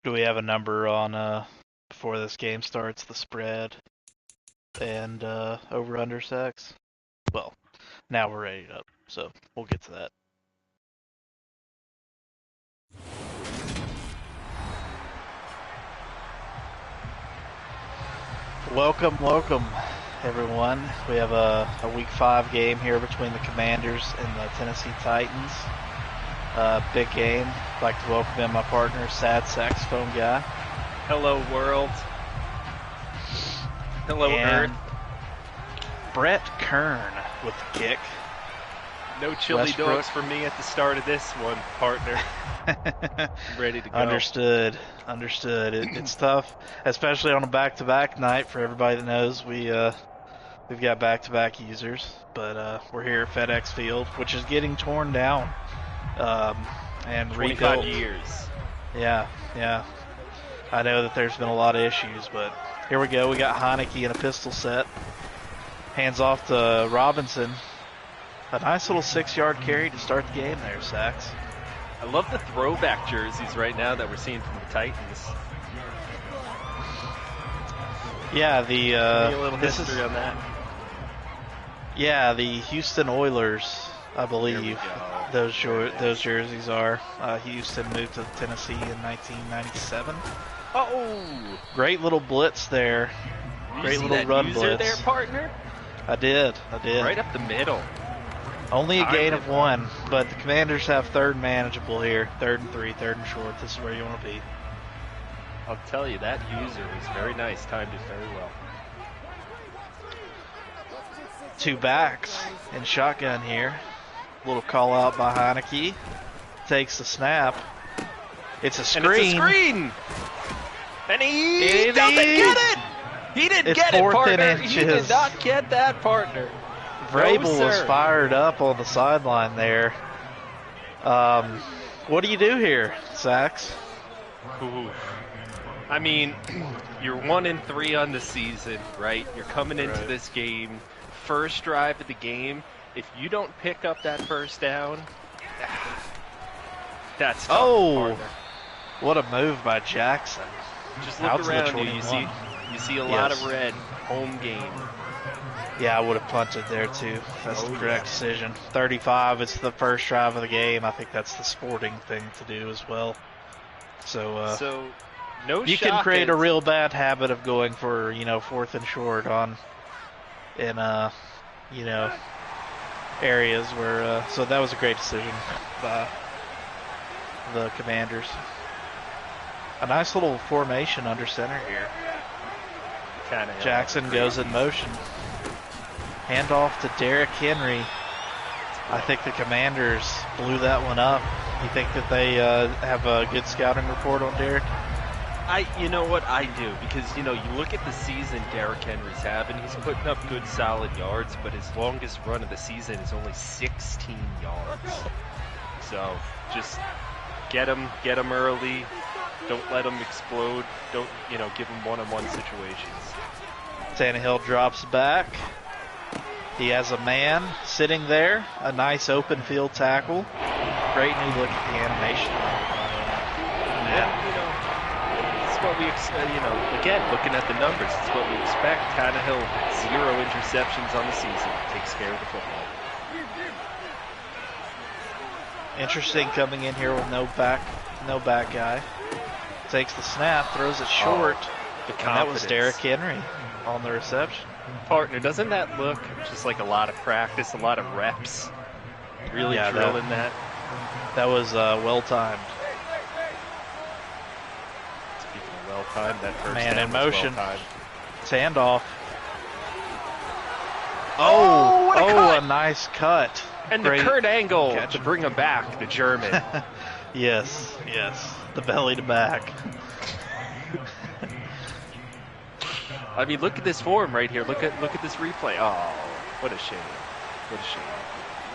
Do we have a number on before this game starts, the spread and over under sex? Well, now we're ready up, so we'll get to that. Welcome, everyone. We have a Week 5 game here between the Commanders and the Tennessee Titans. Big game. I'd like to welcome in my partner, Sad Saxophone Guy. Hello, world. Hello, and Earth. Brett Kern with the kick. No chili Westbrook. dogs for me at the start of this one, partner. I'm ready to go. Understood. It's tough, especially on a back-to-back night. For everybody that knows, we've got back-to-back users, but we're here at FedEx Field, which is getting torn down and 25 rebuilt. years. Yeah. I know that there's been a lot of issues, but here we go. We got Heineke in a pistol set. Hands off to Robinson. A nice little 6-yard carry to start the game there, Sax. I love the throwback jerseys right now that we're seeing from the Titans. Yeah, Give me a little history on that. Yeah, the Houston Oilers, I believe. Those jerseys are. Houston moved to Tennessee in 1997. Oh! Great little blitz there. Great little run blitz. There, partner? I did. Right up the middle. Only a gain of 1, but the Commanders have third manageable here. 3rd and 3, 3rd and short. This is where you want to be. I'll tell you, that user is very nice. Timed it very well. 2 backs in shotgun here. Little call out by Heineke. Takes the snap. It's a screen. And it's a screen! And he doesn't get it! He didn't get it, partner! He did not get that, partner. Vrabel was fired up on the sideline there. What do you do here, Sax? Ooh. I mean, you're 1-3 on the season, right? You're coming into this game, first drive of the game. If you don't pick up that first down, that's tough, partner. What a move by Jackson. Just look around you. You see a lot of red. Home game. Yeah, I would have punted there too. That's the correct decision. 35, it's the first drive of the game. I think that's the sporting thing to do as well. So no you can create a real bad habit of going for, 4th and short in areas where, so that was a great decision by the Commanders. A nice little formation under center here. Jackson goes in motion. Handoff to Derrick Henry. I think the Commanders blew that one up. You think that they have a good scouting report on Derrick? You know what, I do, because you look at the season Derrick Henry's having. He's putting up good, solid yards, but his longest run of the season is only 16 yards. So just get him early. Don't let him explode. Don't give him one-on-one situations. Tannehill drops back. He has a man sitting there, a nice open field tackle. Great new look at the animation. It's what we again, looking at the numbers, it's what we expect. Tannehill, 0 interceptions on the season. Takes care of the football. Interesting coming in here with no back guy. Takes the snap, throws it short. And that was Derrick Henry on the reception. Partner, doesn't that look just like a lot of practice, a lot of reps? Really drilling that? That was well timed. Speaking of well timed, that first man down in was motion. Well-timed. It's handoff. What a cut! A nice cut. And Great the Kurt Angle catch. to bring him back, the German. Yes. The belly to back. I mean, look at this form right here. Look at this replay. Oh, what a shame.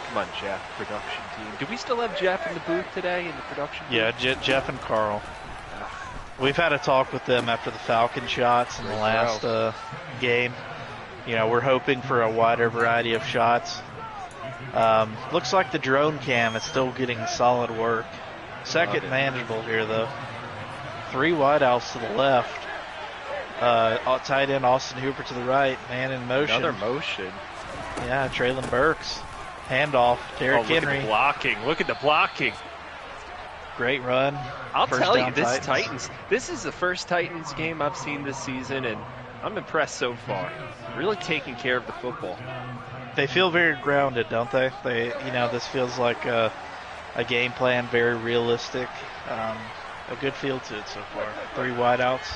Come on, Jeff, production team. Do we still have Jeff in the booth today in the production booth? Yeah, Jeff and Carl. We've had a talk with them after the Falcon shots in the last game. We're hoping for a wider variety of shots. Looks like the drone cam is still getting solid work. Second manageable here, though. 3 wideouts to the left. Tight end Austin Hooper to the right. Man in motion. Another motion. Yeah, Traylon Burks. Handoff. Derrick Henry. Look at the blocking. Look at the blocking. Great run. I'll First tell you, down this Titans. this is the first Titans game I've seen this season, and I'm impressed so far. Really taking care of the football. They feel very grounded, don't they? This feels like a game plan, very realistic. A good feel to it so far. 3 wideouts.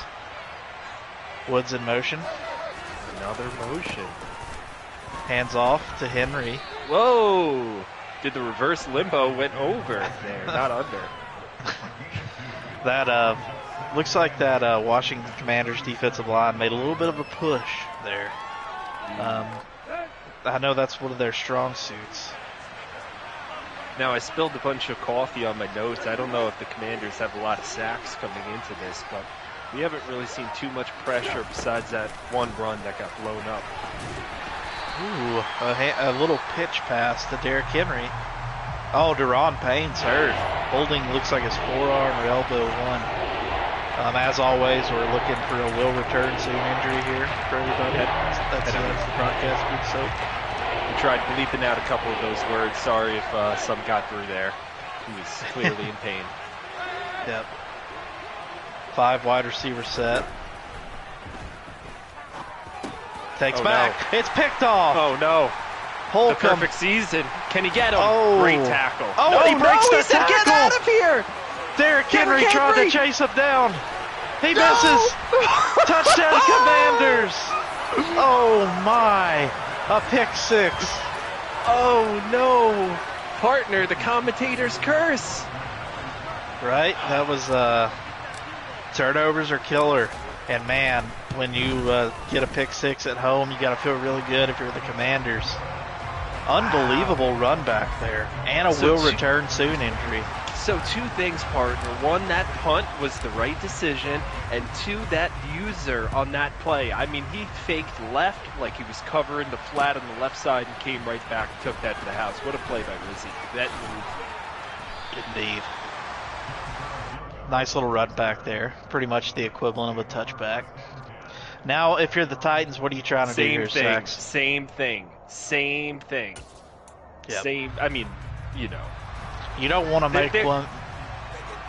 Woods in motion. Another motion. Hands off to Henry. Whoa! Did the reverse limbo went over there, not under. That looks like that Washington Commanders defensive line made a little bit of a push there. I know that's one of their strong suits. Now, I spilled a bunch of coffee on my notes. I don't know if the Commanders have a lot of sacks coming into this, but we haven't really seen too much pressure besides that one run that got blown up. Ooh, a little pitch pass to Derrick Henry. Oh, Deron Payne's hurt. Holding looks like his forearm or elbow one. As always, we're looking for a will return soon injury here for everybody. That's the broadcast booth soap. We tried bleeping out a couple of those words. Sorry if some got through there. He was clearly in pain. Yep. 5 wide receiver set. Takes back. No. It's picked off. Oh, no. Holcomb. The perfect season. Can he get him? Oh. Great tackle. Oh, no, he breaks the tackle. Get out of here. Derrick Henry tried to chase him down. He misses. Touchdown, Commanders. Oh, my. A pick 6. Oh, no. Partner, the commentator's curse. Right? That was turnovers are killer. And, man, when you get a pick 6 at home, you got to feel really good if you're the Commanders. Unbelievable run back there. And a will return soon injury. So 2 things, partner. 1, that punt was the right decision. And 2, that user on that play. I mean, he faked left like he was covering the flat on the left side and came right back and took that to the house. What a play by Rizzi. That move. Indeed. Nice little run back there. Pretty much the equivalent of a touchback. Now, if you're the Titans, what are you trying to do here, Sax? Same thing. Yep. Same. I mean, you know. You don't want to make one.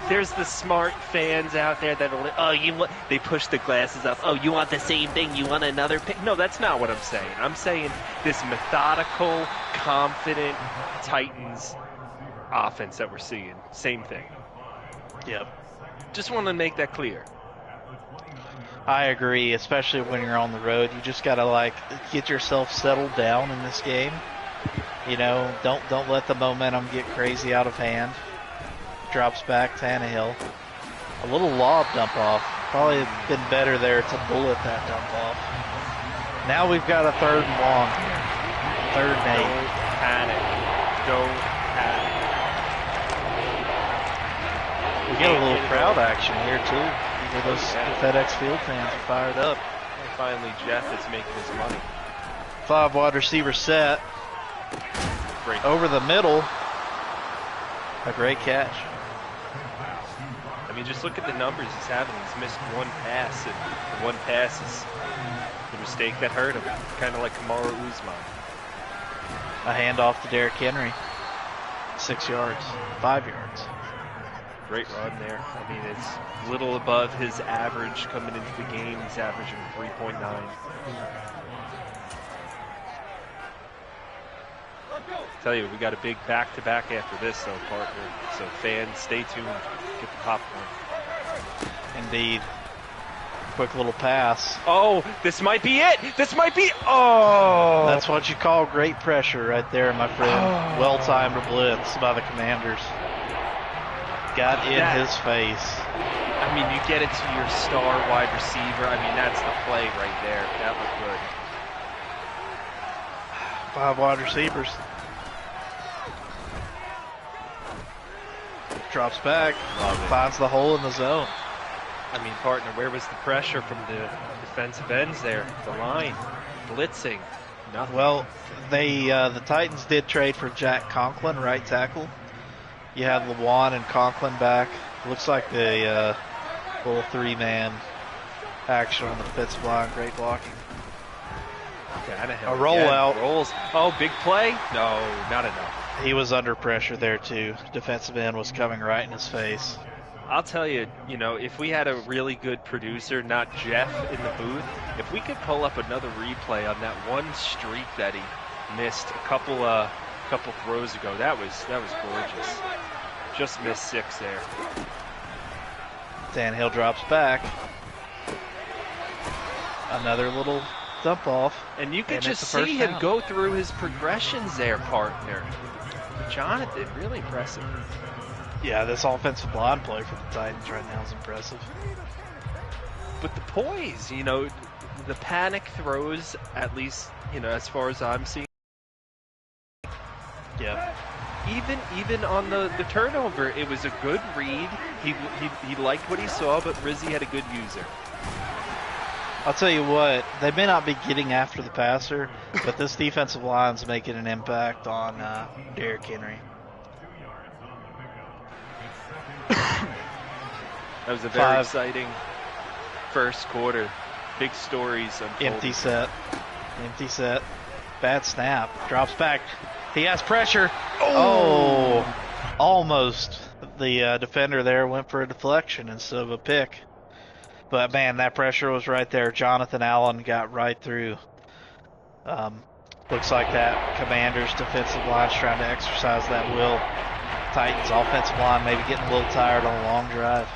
There's the smart fans out there that'll, they push the glasses up. Oh, you want the same thing? You want another pick? No, that's not what I'm saying. I'm saying this methodical, confident Titans offense that we're seeing. Same thing. Yep. Just want to make that clear. I agree, especially when you're on the road. You just gotta get yourself settled down in this game. You know, don't let the momentum get crazy out of hand. Drops back, Tannehill. A little lob dump off. Probably been better there to bullet that dump off. Now we've got a 3rd and long here. 3rd and 8. Don't panic. We get a little crowd action here too. Those FedEx Field fans are fired up. And finally, Jeff is making his money. 5 wide receiver set. Great. Over the middle. A great catch. I mean, just look at the numbers he's having. He's missed 1 pass, and the 1 pass is the mistake that hurt him. Kind of like Kamaru Usman. A handoff to Derrick Henry. 6 yards. 5 yards. Great run there. I mean, it's a little above his average coming into the game. He's averaging 3.9. Tell you, we got a big back-to-back after this, though, partner. So fans, stay tuned. Get the popcorn. Indeed. Quick little pass. Oh, this might be it. This might be. Oh. That's what you call great pressure right there, my friend. Oh. Well-timed blitz by the Commanders. Got in his face. I mean, you get it to your star wide receiver. I mean, that's the play right there. That looked good. 5 wide receivers. Drops back. Finds the hole in the zone. I mean, partner, where was the pressure from the defensive ends there? The line, blitzing, nothing. Well, the Titans did trade for Jack Conklin, right tackle. You have Lewan and Conklin back. Looks like they Full three-man action on the defensive line. Great blocking. Tannehill A rollout. rolls. Oh, big play? No, not enough. He was under pressure there too. Defensive end was coming right in his face. I'll tell you, if we had a really good producer, not Jeff in the booth, if we could pull up another replay on that one streak that he missed a couple throws ago, that was gorgeous. Just missed 6 there. Tannehill drops back. Another little dump off. And you could And just it's the see first him down. go through his progressions there, partner. Jonathan, really impressive. Yeah, this offensive line play for the Titans right now is impressive. But the poise, the panic throws, at least, as far as I'm seeing. Yeah. Even on the turnover, it was a good read. He liked what he saw, but Rizzi had a good user. I'll tell you what, they may not be getting after the passer, but this defensive line's making an impact on Derrick Henry. That was a very exciting first quarter. Big stories unfolding. Empty set. Bad snap. Drops back. He has pressure. Oh, almost. The defender there went for a deflection instead of a pick. But man, that pressure was right there. Jonathan Allen got right through. Looks like that Commanders defensive line's trying to exercise that will. Titans offensive line maybe getting a little tired on a long drive.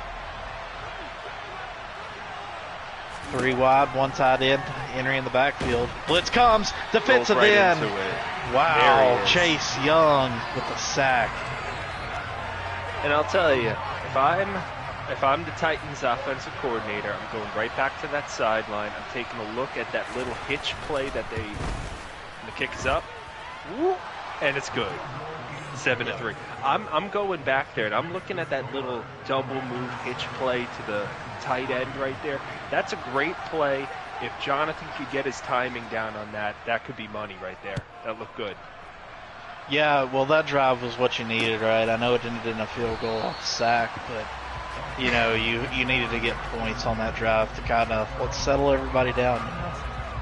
3 wide, 1 tight end, Henry in the backfield. Blitz comes, defensive Goes right end. into it. Wow, There he is. Chase Young with the sack. And I'll tell you, if I'm the Titans offensive coordinator, I'm going right back to that sideline. I'm taking a look at that little hitch play that the kick is up, woo, and it's good. 7-3. I'm going back there and I'm looking at that little double move hitch play to the tight end right there. That's a great play. If Jonathan could get his timing down on that, that could be money right there. That looked good. Yeah, well, that drive was what you needed, right? I know it ended in a field goal off the sack, but you needed to get points on that drive to kind of let's settle everybody down.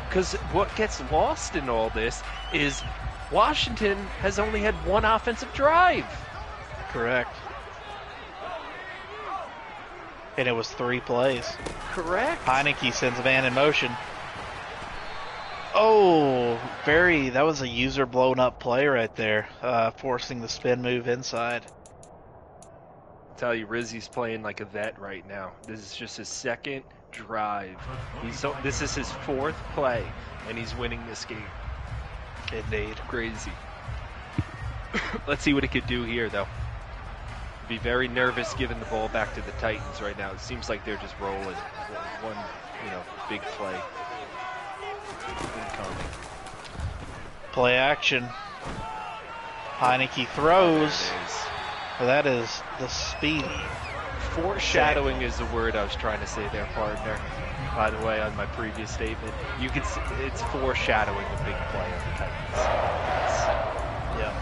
Because what gets lost in all this is Washington has only had 1 offensive drive. Correct. And it was 3 plays. Correct. Heineke sends a man in motion. Oh, that was a user blown up play right there, forcing the spin move inside. I'll tell you, Rizzi's playing like a vet right now. This is just his 2nd drive. This is his 4th play, and he's winning this game. Indeed. Crazy. Let's see what he could do here, though. Be very nervous giving the ball back to the Titans right now. It seems like they're just rolling. One, big play incoming. Play action. Heineke throws. That is the speedy. Foreshadowing is the word I was trying to say there, partner. By the way, on my previous statement, you can see it's foreshadowing a big play on the Titans. Yeah.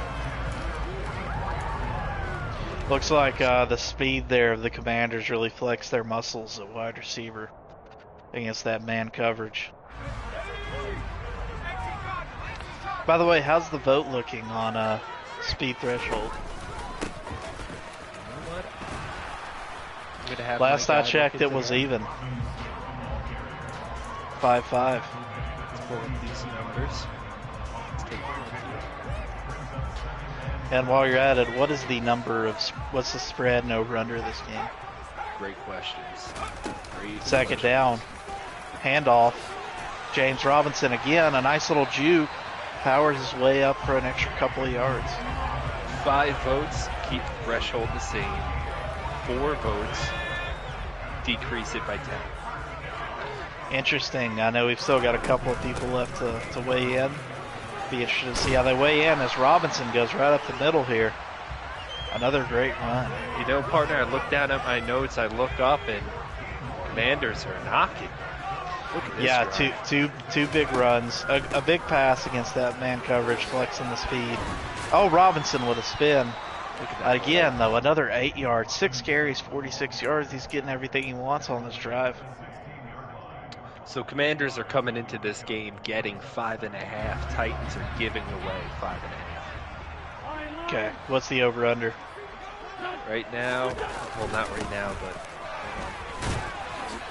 Looks like the speed there of the Commanders really flexed their muscles at wide receiver against that man coverage. By the way, how's the vote looking on speed threshold? Last I checked, it was even. 5-5. Let's pull up these numbers. Let's take a look here. And while you're at it, what's the spread and over under this game? Great questions. Second down. Handoff. James Robinson again, a nice little juke. Powers his way up for an extra couple of yards. 5 votes, keep the threshold the same. 4 votes, decrease it by 10. Interesting. I know we've still got a couple of people left to weigh in. Be interested to see how they weigh in as Robinson goes right up the middle here. Another great run. Partner, I look down at my notes, I look up, and Commanders are knocking. Look at this drive. two big runs. A big pass against that man coverage, flexing the speed. Oh, Robinson with a spin. Look at that. Again, though, another 8 yards, 6 carries, 46 yards. He's getting everything he wants on this drive. So Commanders are coming into this game getting 5.5. Titans are giving away 5.5. Okay, what's the over/under? Right now, well, not right now, but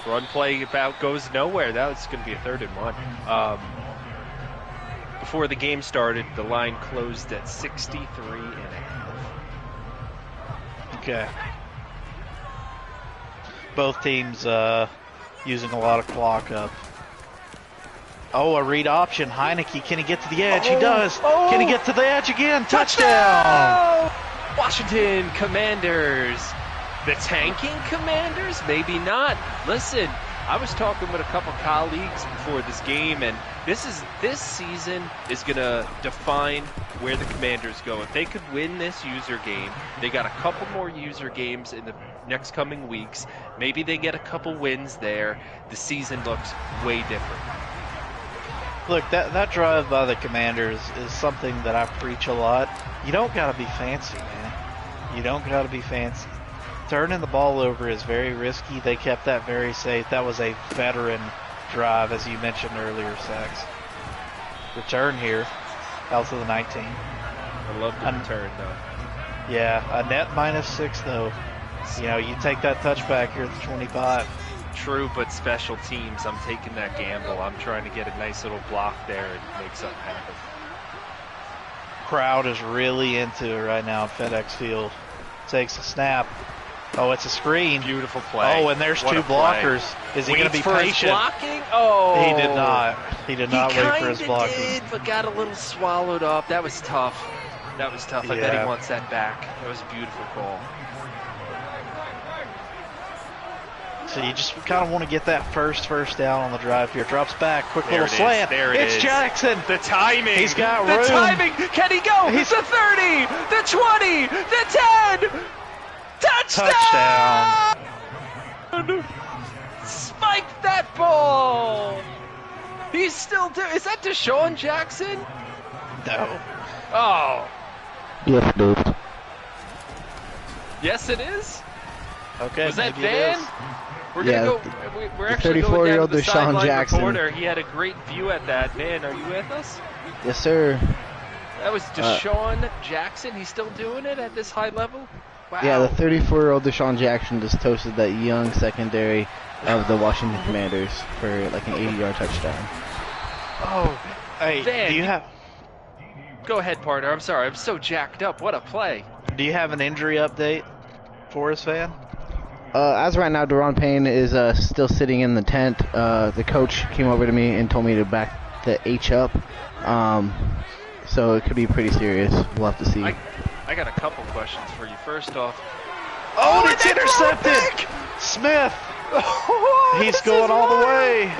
run play about goes nowhere. That was going to be a 3rd and 1. Before the game started, the line closed at 63.5. Okay. Both teams using a lot of clock up. Oh, a read option. Heineke, can he get to the edge? He does. Can he get to the edge again? Touchdown! Washington Commanders. The tanking Commanders? Maybe not. Listen, I was talking with a couple colleagues before this game, and this season is going to define where the Commanders go. If they could win this user game, they got a couple more user games in the next coming weeks. Maybe they get a couple wins there. The season looks way different. Look, that drive by the Commanders is something that I preach a lot. You don't got to be fancy, man. You don't got to be fancy. Turning the ball over is very risky. They kept that very safe. That was a veteran drive, as you mentioned earlier, Sax. Return here, out to the 19. I love the return, though. Yeah, a net -6, though. You know, you take that touchback here at the 25. True, but special teams, I'm taking that gamble. I'm trying to get a nice little block there and make something happen. Crowd is really into it right now at FedEx Field. Takes a snap. Oh, it's a screen. Beautiful play. Oh, and there's two blockers. Is he going to be patient? Blocking? Oh, he did not. He did not wait for his blocking. He did, but got a little swallowed up. That was tough. That was tough. I bet he wants that back. That was a beautiful call. So you just kind of want to get that first down on the drive here. Drops back, quick there little slant. There it is. It's Jackson. The timing. He's got room. The timing. Can he go? He's the 30, the 20, the 10. Touchdown! Spike that ball. He's still doing. Is that Deshaun Jackson? No. Oh. Yes, dude. Yes, it is. Okay. Was that Van? We're yeah, gonna go. We're actually going down to the Deshaun sideline Jackson. reporter. He had a great view at that. Van, are you with us? Yes, sir. That was Deshaun Jackson. He's still doing it at this high level. Wow. Yeah, the 34-year-old Deshaun Jackson just toasted that young secondary of the Washington Commanders for like an 80-yard touchdown. Oh, hey, Van, do you have? Go ahead, partner. I'm sorry. I'm so jacked up. What a play. Do you have an injury update for us, Van? As of right now, Daron Payne is still sitting in the tent. The coach came over to me and told me to back the H up. So it could be pretty serious. We'll have to see. I got a couple questions for you. First off, it's intercepted. Smith. He's going all the way.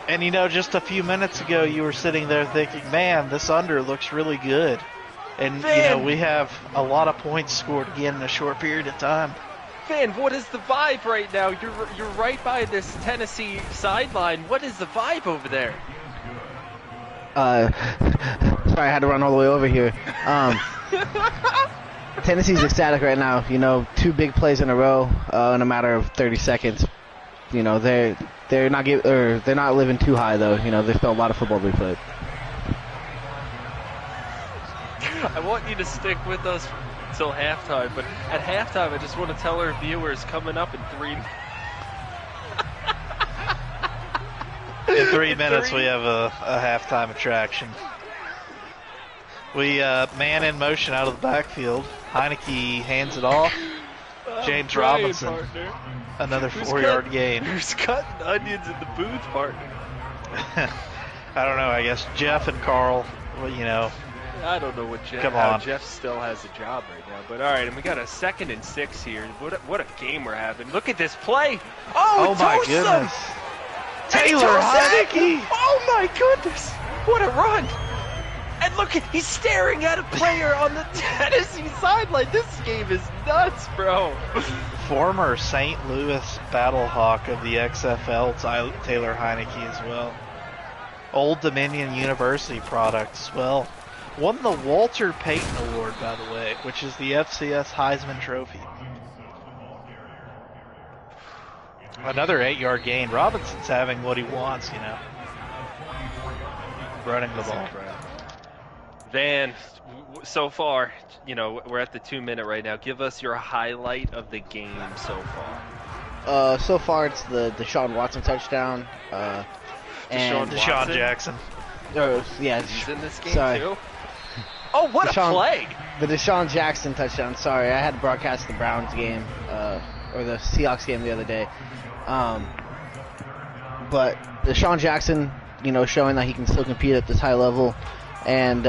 And you know, just a few minutes ago, you were sitting there thinking, "Man, this under looks really good." And you know, we have a lot of points scored again in a short period of time. Van, what is the vibe right now? You're right by this Tennessee sideline. What is the vibe over there? Sorry, I had to run all the way over here. Tennessee's ecstatic right now. You know, 2 big plays in a row in a matter of 30 seconds. You know, they're not living too high though. You know, there's still a lot of football to be played. I want you to stick with us until halftime, but at halftime, I just want to tell our viewers coming up in 3 minutes. In 3 minutes, we have a halftime attraction. We man in motion out of the backfield. Heineke hands it off. James Robinson, partner. another 4-yard gain. Who's cutting onions in the booth, partner? I don't know. I guess Jeff and Carl. Well, you know. I don't know what Jeff still has a job right now. But all right, and we got a 2nd and 6 here. What a game we're having! Look at this play. Oh my goodness! Taylor Heineke! Oh my goodness! What a run! And look, he's staring at a player on the Tennessee sideline. This game is nuts, bro. Former St. Louis Battlehawk of the XFL, Taylor Heineke as well. Old Dominion University product as well. Won the Walter Payton Award, by the way, which is the FCS Heisman Trophy. Another 8-yard gain. Robinson's having what he wants, you know. Running the ball. Van, so far, you know, we're at the 2-minute right now. Give us your highlight of the game so far. So far it's the Deshaun Watson touchdown. And Deshaun Jackson. Yeah, he's in this game sorry. too. Oh, what a play! The Deshaun Jackson touchdown. Sorry, I had to broadcast the Browns game, or the Seahawks game the other day. But Deshaun Jackson, you know, showing that he can still compete at this high level. And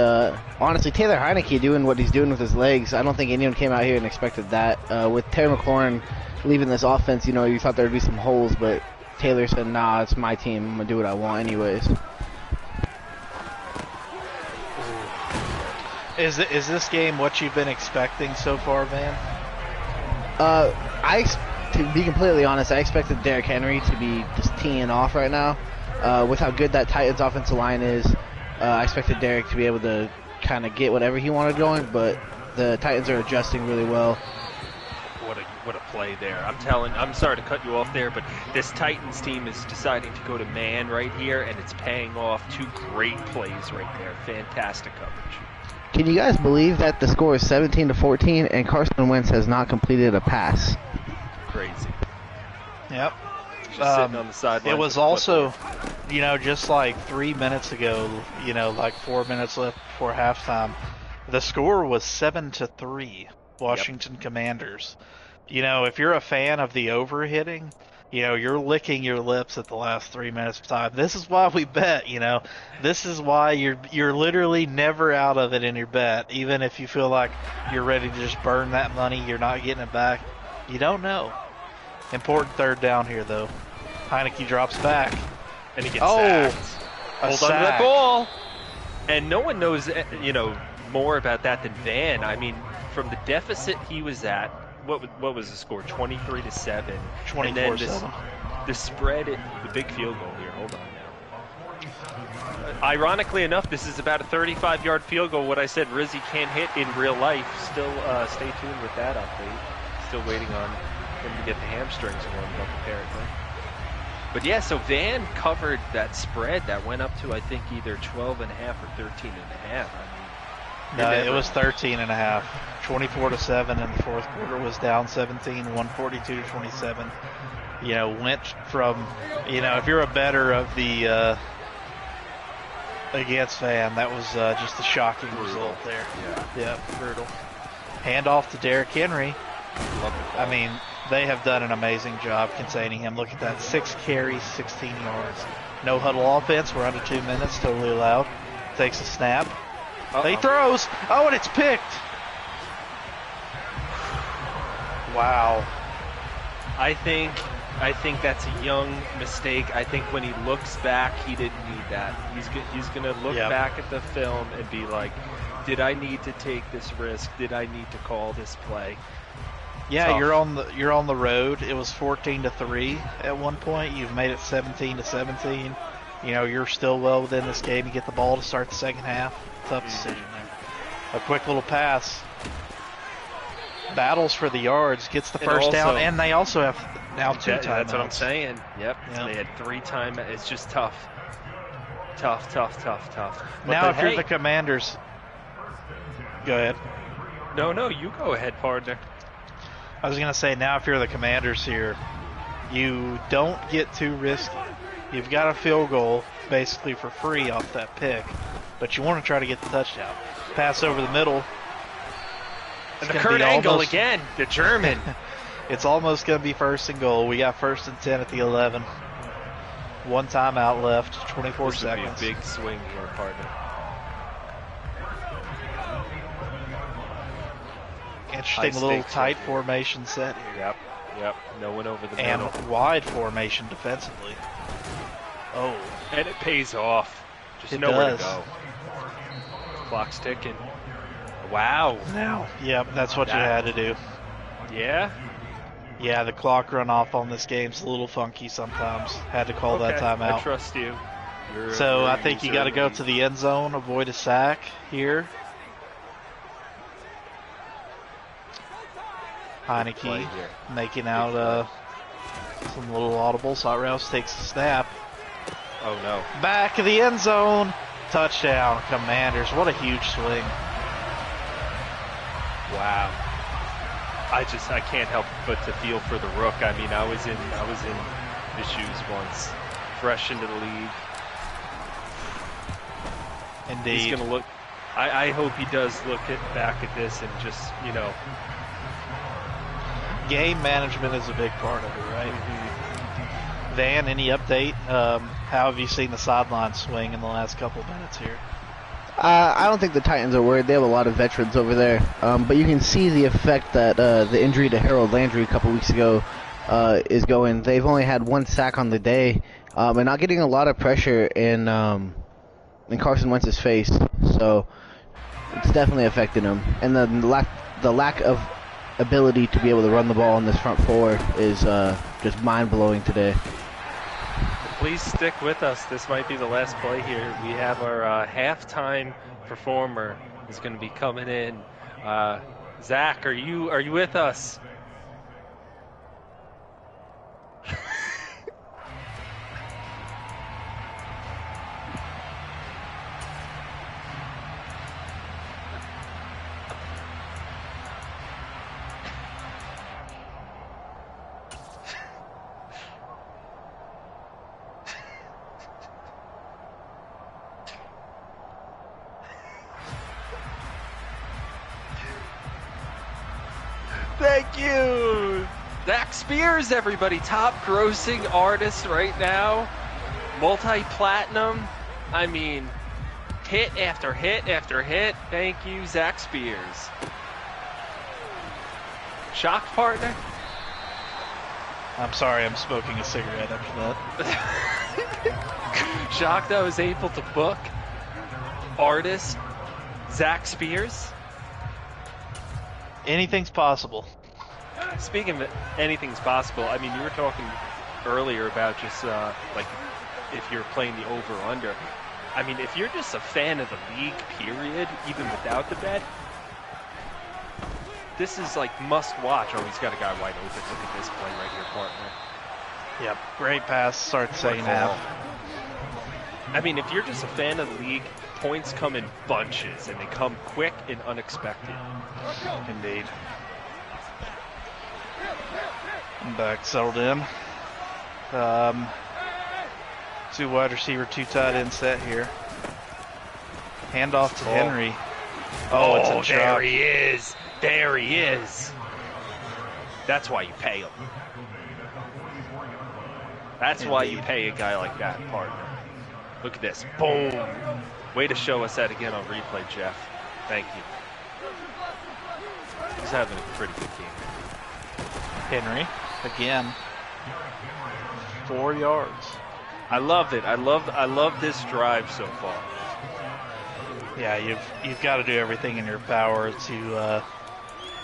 honestly, Taylor Heineke doing what he's doing with his legs, I don't think anyone came out here and expected that. With Terry McLaurin leaving this offense, you know, you thought there would be some holes, but Taylor said, nah, it's my team. I'm going to do what I want anyways. Is this game what you've been expecting so far, Van? To be completely honest, I expected Derrick Henry to be just teeing off right now. With how good that Titans offensive line is, I expected Derrick to be able to kind of get whatever he wanted going, but the Titans are adjusting really well. What a play there. I'm sorry to cut you off there, but this Titans team is deciding to go to man right here, and it's paying off. 2 great plays right there. Fantastic coverage. Can you guys believe that the score is 17-14 and Carson Wentz has not completed a pass? Crazy. Yep. Just sitting on the sideline. It was also, you know, just like 3 minutes ago, you know, like 4 minutes left before halftime, the score was 7-3, Washington Commanders. You know, if you're a fan of the overhitting, you know, you're licking your lips at the last 3 minutes of time. This is why we bet, you know. This is why you're literally never out of it in your bet. Even if you feel like you're ready to just burn that money, you're not getting it back. You don't know. Important third down here, though. Heineke drops back. And he gets sacked. Hold on to that ball. And no one knows, you know, more about that than Van. I mean, from the deficit he was at, what was the score? 23-7. 24-7. The spread, the big field goal here. Hold on now. Ironically enough, this is about a 35-yard field goal. What I said Rizzy can't hit in real life. Still stay tuned with that update. Still waiting on him to get the hamstrings warmed up, apparently. But yeah, so Van covered that spread that went up to, I think, either 12.5 or 13.5. I mean, no, it was 13.5. 24-7 in the fourth quarter, was down 17, 142-27. You know, went from, you know, if you're a bettor of the against Van, that was just a shocking result there. Yeah, brutal. Hand off to Derrick Henry. I mean, they have done an amazing job containing him. Look at that, 6 carries, 16 yards. No huddle offense. We're under 2 minutes, totally allowed. Takes a snap. He throws. Oh, and it's picked. Wow. I think that's a young mistake. I think when he looks back, he didn't need that. He's going to look back at the film and be like, did I need to take this risk? Did I need to call this play? Yeah, Tough. you're on the road. It was 14-3 at one point. You've made it 17-17. You know, you're still well within this game. You get the ball to start the second half. Tough decision there. A quick little pass. Battles for the yards, gets the first down, and they also have now 2 timeouts. That's what I'm saying. Yep. So they had 3 timeouts. It's just tough. Tough. But now, if you're the Commanders, go ahead. No, you go ahead, partner. I was going to say, now if you're the Commanders here, you don't get too risky. You've got a field goal basically for free off that pick, but you want to try to get the touchdown. Pass over the middle. And the Kurt Angle again, the German. It's almost going to be 1st and goal. We got 1st and 10 at the 11. 1 timeout left, 24 seconds. This would be a big swing here, partner. Interesting little tight formation set here. Yep. No one over the middle. And wide formation defensively. Oh. And it pays off. Just nowhere to go. Clock's ticking. Wow. Now, yep, that's what you had to do. Yeah? Yeah, the clock run off on this game's a little funky sometimes. Had to call that timeout. I trust you. So I think you got to go to the end zone, avoid a sack here. Heineke making out some little audibles. Hot Rouse takes a snap. Oh no. Back of the end zone. Touchdown, Commanders. What a huge swing. Wow. I can't help but to feel for the Rook. I mean, I was in his shoes once. Fresh into the league. Indeed. He's gonna look. I hope he does look back at this and just, you know. Game management is a big part of it, right? Mm-hmm. Van, any update? How have you seen the sideline swing in the last couple of minutes here? I don't think the Titans are worried. They have a lot of veterans over there. But you can see the effect that the injury to Harold Landry a couple weeks ago is going. They've only had 1 sack on the day and not getting a lot of pressure in Carson Wentz's face. So it's definitely affecting him. And the lack of ability to be able to run the ball in this front four is just mind-blowing today. Please stick with us. This might be the last play here. We have our halftime performer is going to be coming in. Zach, are you with us? Thank you! Zach Spears, everybody. Top grossing artist right now. Multi-platinum. I mean, hit after hit after hit. Thank you, Zach Spears. Shock partner? I'm sorry, I'm smoking a cigarette after that. Shocked I was able to book artist Zach Spears. Anything's possible. Speaking of anything's possible, I mean, you were talking earlier about just like if you're playing the over-under. I mean, if you're just a fan of the league, period, even without the bet, this is like must-watch. Oh, he's got a guy wide open. Look at this play right here, partner. Yep, great pass. Start the second half. I mean, if you're just a fan of the league, points come in bunches, and they come quick and unexpected. Indeed. I'm back, settled in. 2 wide receiver, 2 tight end set here. Handoff to Henry. Oh, it's a there drop. he is. There he is. That's why you pay him. That's why you pay a guy like that, partner. Look at this. Boom. Way to show us that again on replay, Jeff. Thank you. He's having a pretty good game. Henry, again. 4 yards. I love it. I love this drive so far. Yeah, you've got to do everything in your power to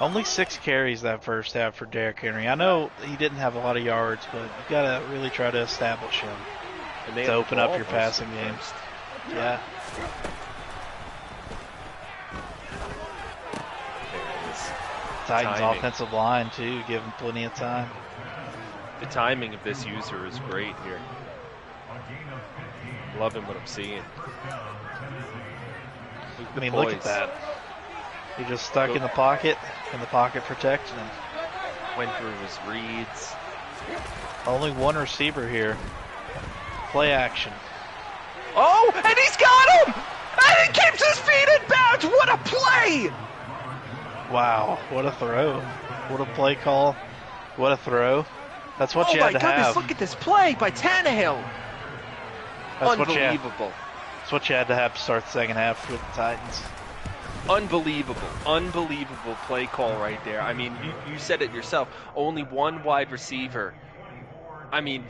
only 6 carries that first half for Derrick Henry. I know he didn't have a lot of yards, but you've got to really try to establish him to open up your passing game. Yeah. There it is. Titans Timing. offensive line too, give him plenty of time. The timing of this user is great here. Loving what I'm seeing. I mean, look at that. He just stuck in the pocket, and the pocket protected him. Went through his reads. Only 1 receiver here. Play action. Oh, and he's got him! And he keeps his feet in bounds! What a play! Wow, what a throw. What a play call. What a throw. That's what you had to have. Oh my goodness, look at this play by Tannehill. That's Unbelievable. That's what you had to have to start the second half with the Titans. Unbelievable play call right there. I mean, you said it yourself. Only 1 wide receiver. I mean,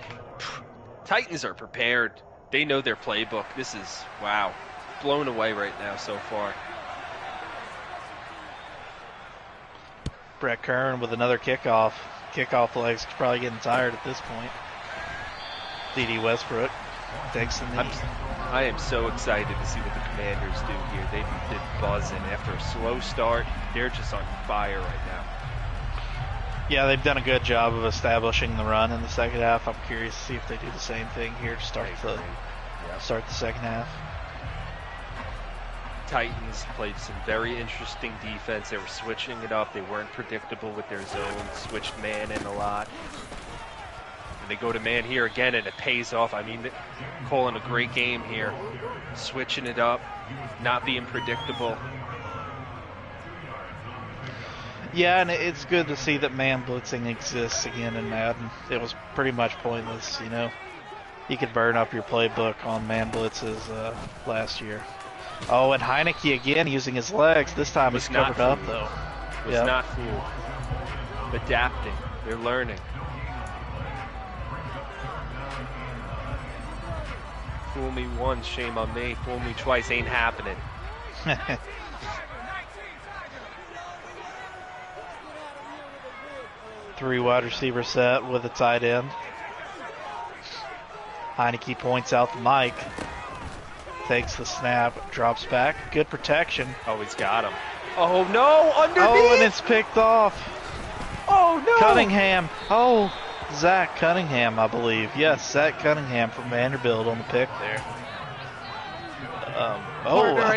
Titans are prepared. They know their playbook. This is, wow, blown away right now so far. Brett Kern with another kickoff. Kickoff legs probably getting tired at this point. D.D. Westbrook. Takes the knee. I am so excited to see what the Commanders do here. They've been buzzing after a slow start. They're just on fire right now. Yeah, they've done a good job of establishing the run in the second half. I'm curious to see if they do the same thing here to start the second half. Titans played some very interesting defense. They were switching it up. They weren't predictable with their zone. Switched man in a lot. And they go to man here again, and it pays off. I mean, calling a great game here. Switching it up, not being predictable. Yeah, and it's good to see that man blitzing exists again in Madden. It was pretty much pointless, you know. You could burn up your playbook on man blitzes last year. Oh, and Heineke again using his legs. This time he's covered up, though. Was not fooled. Adapting. They're learning. Fool me once, shame on me. Fool me twice, ain't happening. 3 wide receiver set with a tight end. Heineke points out the mic. Takes the snap, drops back. Good protection. Oh, he's got him. Oh, no, underneath! Oh, and it's picked off. Oh, no! Cunningham. Oh, Zach Cunningham, I believe. Yes, Zach Cunningham from Vanderbilt on the pick there.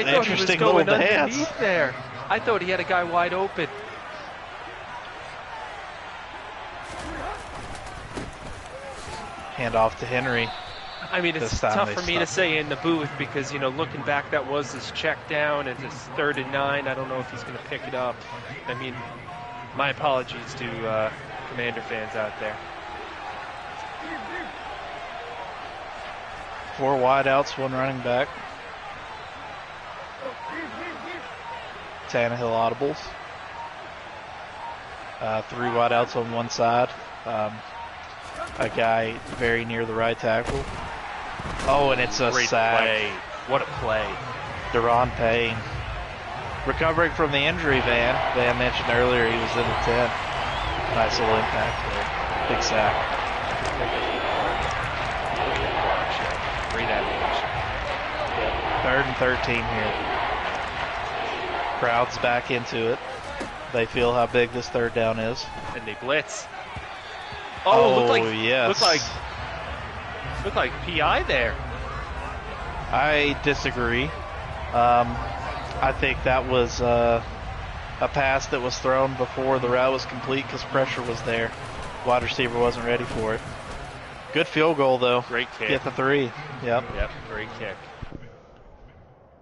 Interesting little dance. There. I thought he had a guy wide open. Hand off to Henry. I mean, it's tough for me to say in the booth because, you know, looking back, that was his check down and it's 3rd and 9. I don't know if he's going to pick it up. I mean, my apologies to Commander fans out there. 4 wideouts, 1 running back. Tannehill audibles. 3 wideouts on one side. A guy very near the right tackle. Oh, and it's a great sack. Play. What a play. Daron Payne. Recovering from the injury, Van. Van mentioned earlier he was in the 10. Nice little impact there. Big sack. Great animation. 3rd and 13 here. Crowd's back into it. They feel how big this 3rd down is. And they blitz. Yes. Looked like PI there. I disagree. I think that was a pass that was thrown before the route was complete because pressure was there. Wide receiver wasn't ready for it. Good field goal, though. Great kick. Get the 3. Yep, great kick.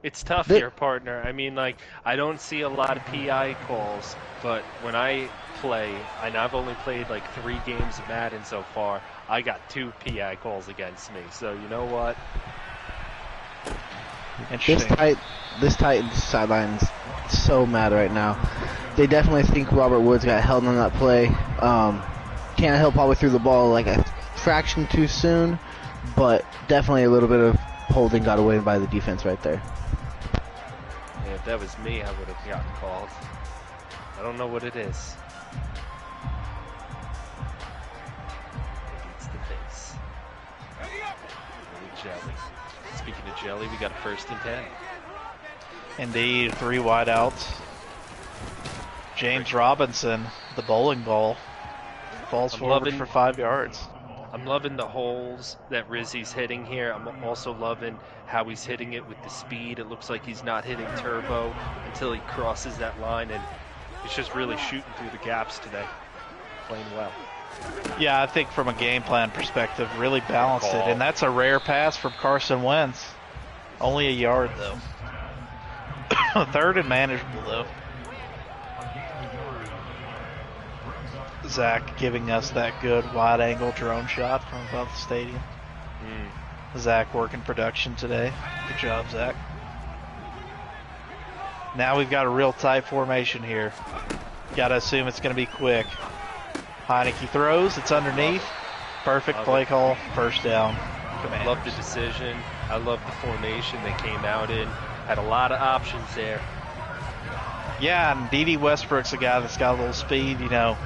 It's tough here, partner. I mean, like, I don't see a lot of PI calls, but when I play, and I've only played like 3 games of Madden so far, I got 2 PI calls against me. So you know what? This Titans sideline is so mad right now. They definitely think Robert Woods got held on that play. Tannehill probably threw the ball like a fraction too soon, but definitely a little bit of holding got away by the defense right there. Yeah, if that was me, I would have gotten called. I don't know what it is. Maybe it's the face. Maybe jelly. Speaking of jelly, we got a 1st and 10. Indeed, 3 wideouts. James Robinson, the bowling ball, falls forward for 5 yards. I'm loving the holes that Rizzi's hitting here. I'm also loving how he's hitting it with the speed. It looks like he's not hitting turbo until he crosses that line, and he's just really shooting through the gaps today. Playing well. Yeah, I think from a game plan perspective, really balanced it. And that's a rare pass from Carson Wentz. Only a yard, though. 3rd and manageable, though. Zach giving us that good wide-angle drone shot from above the stadium. Zach working production today. Good job, Zach. Now we've got a real tight formation here. Got to assume it's going to be quick. Heineke throws. It's underneath. Perfect play call. 1st down. I love the decision. I love the formation they came out in. Had a lot of options there. Yeah, and D.D. Westbrook's a guy that's got a little speed. You know,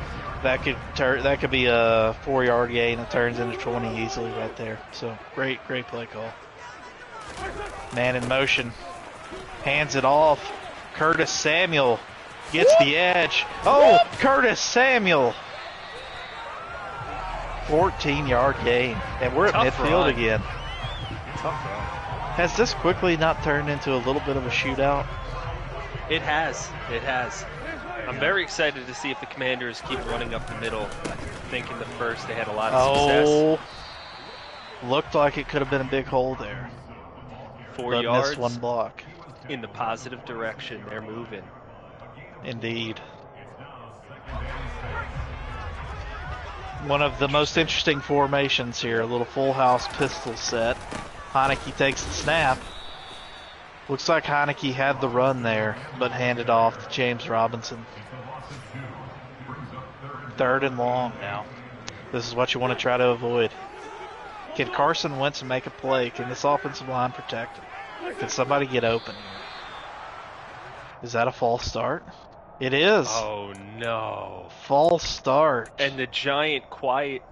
That could be a 4-yard gain that turns into 20 easily right there. So great play call. Man in motion, hands it off. Curtis Samuel gets the edge. Oh, Curtis Samuel. 14-yard gain, and we're at midfield again. Tough run. Has this quickly not turned into a little bit of a shootout? It has. It has. I'm very excited to see if the Commanders keep running up the middle. I think in the first they had a lot of success. Looked like it could have been a big hole there. 4 yards. Missed one block. In the positive direction. They're moving. Indeed. One of the most interesting formations here. A little full house pistol set. Heineke takes the snap. Looks like Heineke had the run there, but handed off to James Robinson. 3rd and long now. This is what you want to try to avoid. Can Carson Wentz make a play? Can this offensive line protect him? Can somebody get open here? Is that a false start? It is. Oh no. False start. And the giant quiet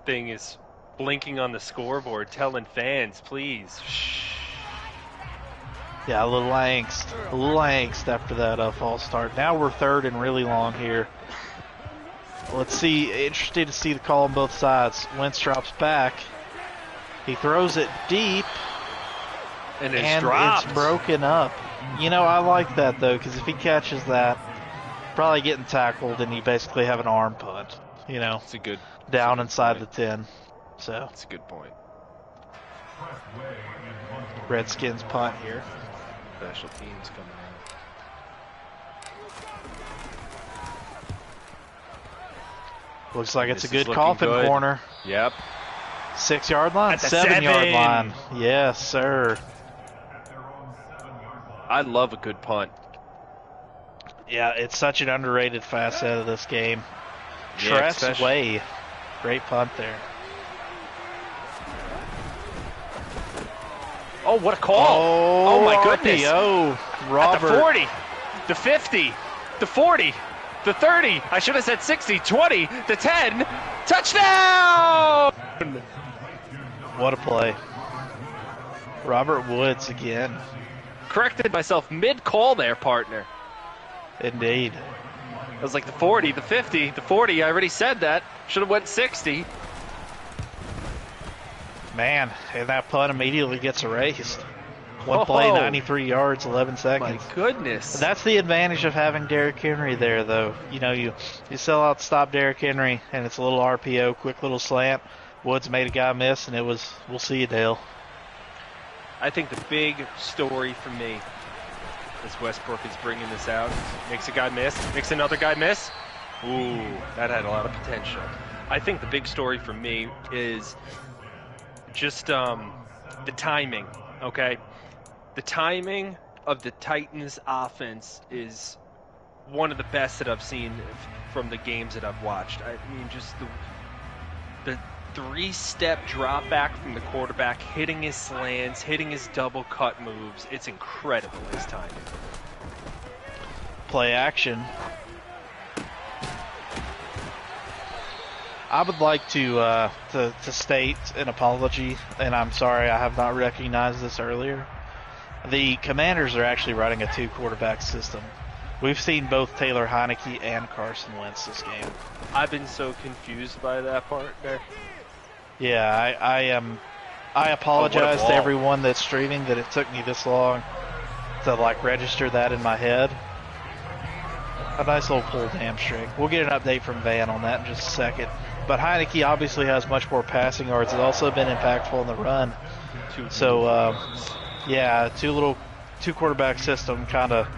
thing is blinking on the scoreboard, telling fans, please, shh. Yeah, a little angst after that false start. Now we're 3rd and really long here. Let's see, interested to see the call on both sides. Wentz drops back. He throws it deep. And it's broken up. You know, I like that though, because if he catches that, probably getting tackled and you basically have an arm punt. You know, it's a good down inside the 10. So that's a good point. Redskins punt here. Special teams coming in. Looks like it's a good coffin corner. Yep. 6-yard line, At the 7-yard 7. line. Yes, sir. I love a good punt. Yeah, it's such an underrated facet of this game. Yeah, Tress Way. Great punt there. Oh, what a call. Oh my goodness. Oh, Robert. At the 40, the 50, the 40, the 30. I should have said 60, 20, the 10. Touchdown! What a play. Robert Woods again. Corrected myself mid-call there, partner. Indeed. I was like the 40, the 50, the 40. I already said that. Should have went 60. Man, and that punt immediately gets erased. One play, 93 yards, 11 seconds. My goodness. That's the advantage of having Derrick Henry there, though. You know, you sell out to stop Derrick Henry, and it's a little RPO, quick little slant. Woods made a guy miss, and it was, we'll see you, Dale. I think the big story for me is Westbrook is bringing this out. Makes a guy miss, makes another guy miss. Ooh, that had a lot of potential. I think the big story for me is just the timing, okay? The timing of the Titans offense is one of the best that I've seen from the games that I've watched. I mean, just the 3-step drop back from the quarterback, hitting his slants, hitting his double cut moves. It's incredible, his timing. Play action. I would like to state an apology, and I'm sorry I have not recognized this earlier. The Commanders are actually running a 2-quarterback system. We've seen both Taylor Heineke and Carson Wentz this game. I've been so confused by that part there. Yeah, I apologize to everyone that's streaming that it took me this long to register that in my head. A nice little pulled hamstring. We'll get an update from Van on that in just a second. But Heineke obviously has much more passing yards. Has also been impactful in the run. Yeah, 2-quarterback system kind of,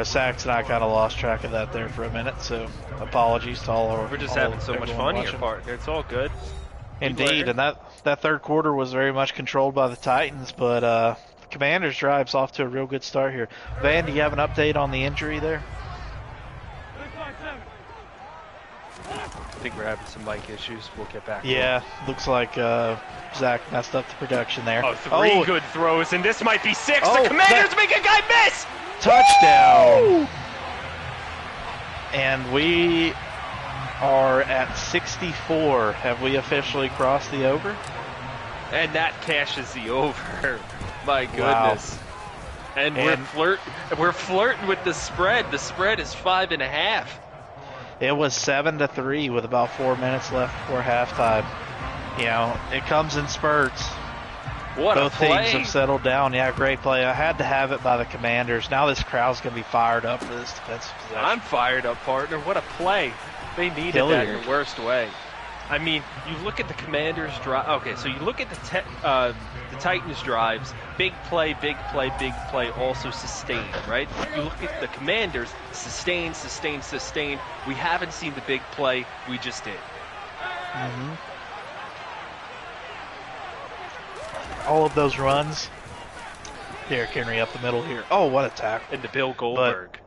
Sax and I kind of lost track of that there for a minute. So apologies to all our. We're just having so much fun here, partner. It's all good. Indeed, and that third quarter was very much controlled by the Titans, but the Commanders' drive's off to a real good start here. Van, do you have an update on the injury there? I think we're having some mic issues. We'll get back. Yeah, looks like Zach messed up the production there. Oh, three good throws, and this might be 6. The Commanders make a guy miss! Touchdown! And are at 64. Have we officially crossed the over? And that cashes the over. My Wow. goodness. And we're flirting with the spread. The spread is 5.5. It was 7-3 with about 4 minutes left before halftime. You know, it comes in spurts. What Both a play. teams have settled down. Yeah, great play. I had to have it by the Commanders. Now this crowd's going to be fired up for this defensive possession. I'm fired up, partner. What a play. They needed that in the worst way. I mean, you look at the Commanders' drive. Okay, so you look at the Titans' drives. Big play, big play, big play, also sustained, right? You look at the Commanders, sustain, sustain, sustain. We haven't seen the big play. We just did. Mm-hmm. All of those runs. Derrick Henry up the middle here. Oh, what a tackle. And to Bill Goldberg.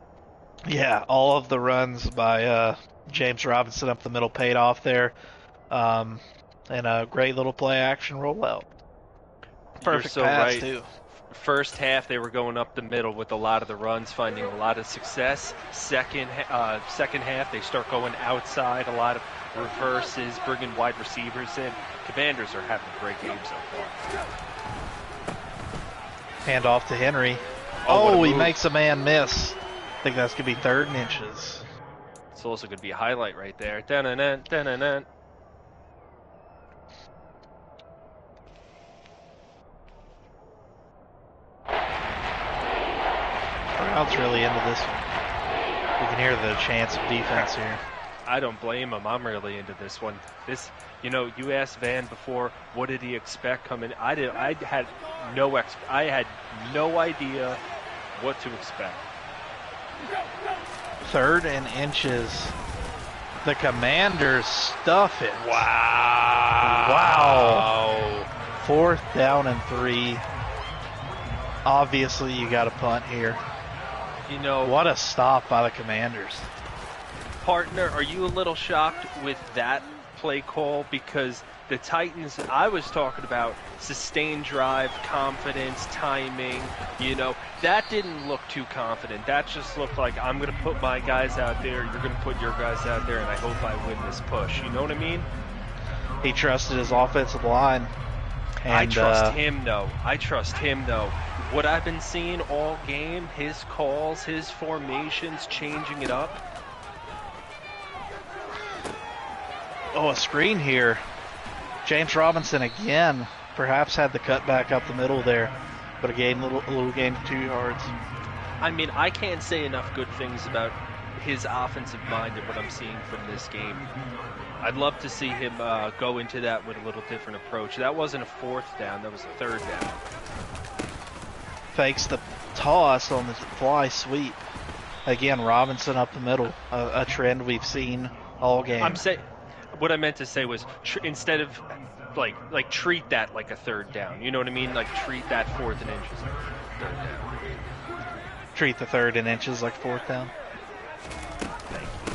Yeah, all of the runs by James Robinson up the middle paid off there. And a great little play action rollout. Perfect so pass, right. too. First half, they were going up the middle with a lot of the runs, finding a lot of success. Second half, they start going outside, a lot of reverses, bringing wide receivers in. Commanders are having a great game so far. Hand off to Henry. Oh, he makes a man miss. I think that's going to be 3rd and inches. It's also going to be a highlight right there. Dun-dun-dun, dun-dun-dun. Crowd's really into this one. You can hear the chance of defense here. I don't blame him. I'm really into this one. You asked Van before, what did he expect coming? I had no idea what to expect. 3rd and inches. The Commanders stuff it. Wow. 4th down and 3. Obviously, you got a punt here. You know, What a stop by the Commanders. partner, are you a little shocked with that play call? Because the Titans, I was talking about sustained drive, confidence, timing, that didn't look too confident. That just looked like, I'm going to put my guys out there, you're going to put your guys out there, and I hope I win this push. You know what I mean? He trusted his offensive line. And, I trust him, though. What I've been seeing all game, his calls, his formations, changing it up. Oh, a screen here. James Robinson again. Perhaps had the cutback up the middle there, but a little gain 2 yards. I mean, I can't say enough good things about his offensive mind and what I'm seeing from this game. I'd love to see him go into that with a little different approach. That wasn't a 4th down, that was a 3rd down. Fakes the toss on the fly sweep. Again, Robinson up the middle, a trend we've seen all game. What I meant to say was instead of like treat that like a 3rd down. You know what I mean? Like treat that 4th and inches like 3rd down. Treat the 3rd and inches like 4th down. Thank you.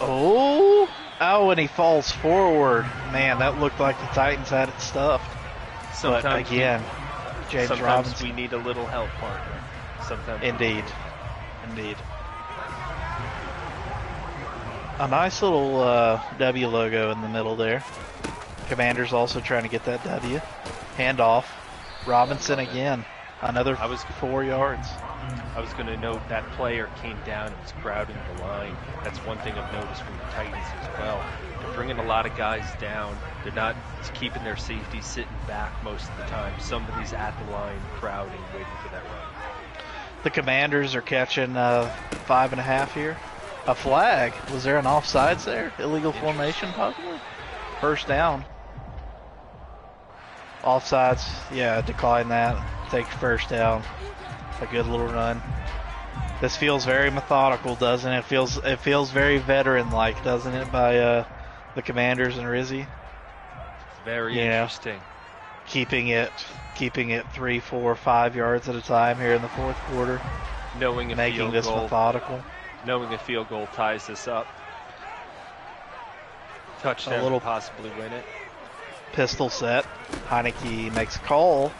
Oh, and he falls forward. Man, that looked like the Titans had it stuffed. But again, James Robinson. We need a little help, partner. Sometimes. Indeed. A nice little W logo in the middle there. Commanders also trying to get that W. Handoff. Robinson again. Another 4 yards. I was going to note that player came down and was crowding the line. That's one thing I've noticed from the Titans as well. They're bringing a lot of guys down. They're not keeping their safety sitting back most of the time. Somebody's at the line crowding, waiting for that run. The Commanders are catching 5.5 here. A flag. Was there an offsides there? Illegal formation, possibly? 1st down. Offsides. Yeah, decline that. Take 1st down. A good little run. This feels very methodical, doesn't it? It feels very veteran-like, doesn't it, by the Commanders and Rizzi? Very interesting. Keeping it 3, 4, 5 yards at a time here in the 4th quarter. Making this methodical. Knowing a field goal ties this up. Touchdown, possibly win it. Pistol set. Heineke makes a call.